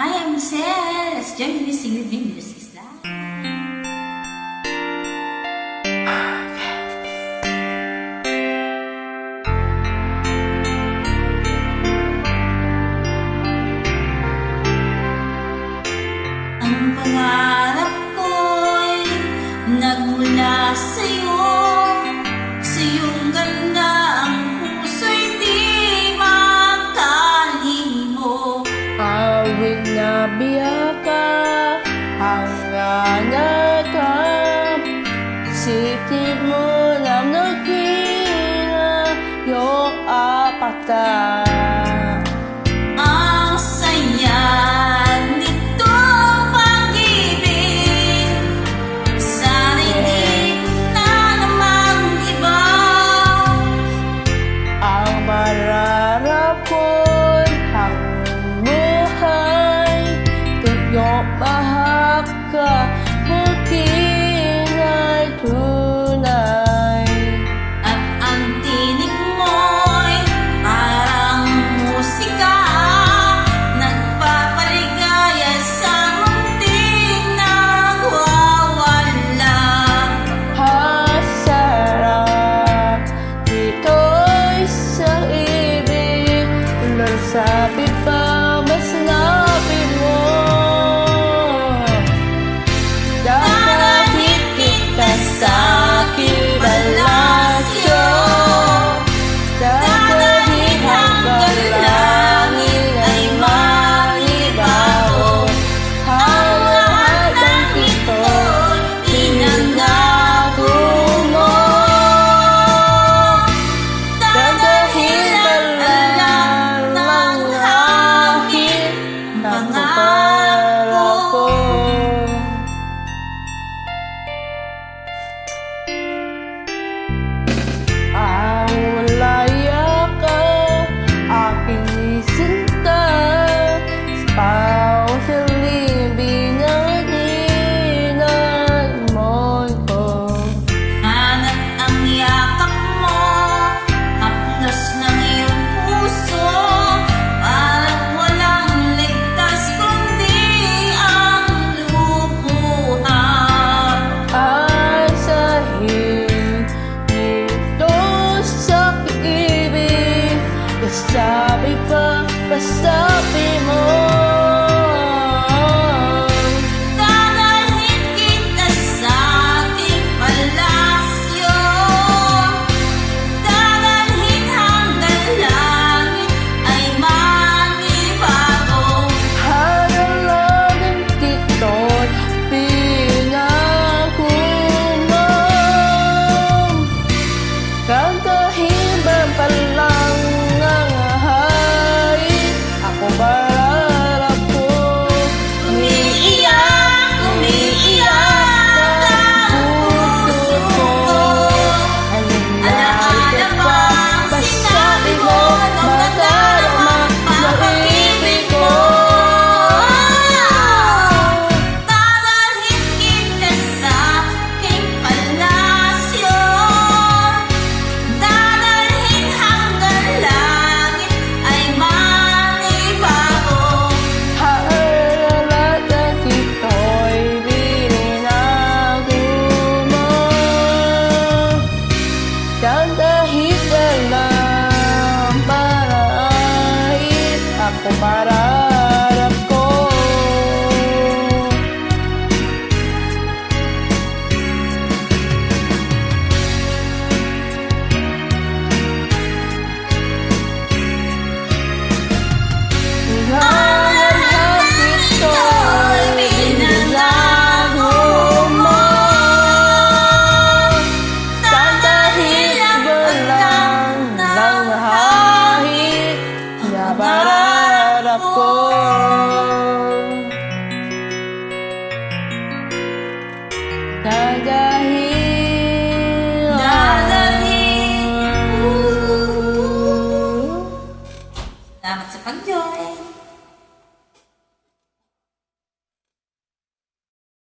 I am Sel. Let's join me sing with me. Music is loud. Ang pangarap ko'y nagmula sa'yo. Sa iyong ganda ang puso'y di makalimo. Awit na biyaka hanggang natap, sikip mo na nagkina yung apata. Ang saya nito pag-ibig, sana'y di na namang iba. Ang mararap ko'y ang buhay, tugyok bahag ka, mungkin ay tunay. At ang tinig mo'y parang musika, nagpapaligaya sa munting nagwawala. Hasarap dito'y isang ibig, tulad sa pipa mas lapit mo. Dadalhin kita sa aking palasyo, dadalhin hanggang langit ay maibabaw. Ang lahat ng ito'y pinangako mo. Dadalhin ka lang ng hangin, Pangarap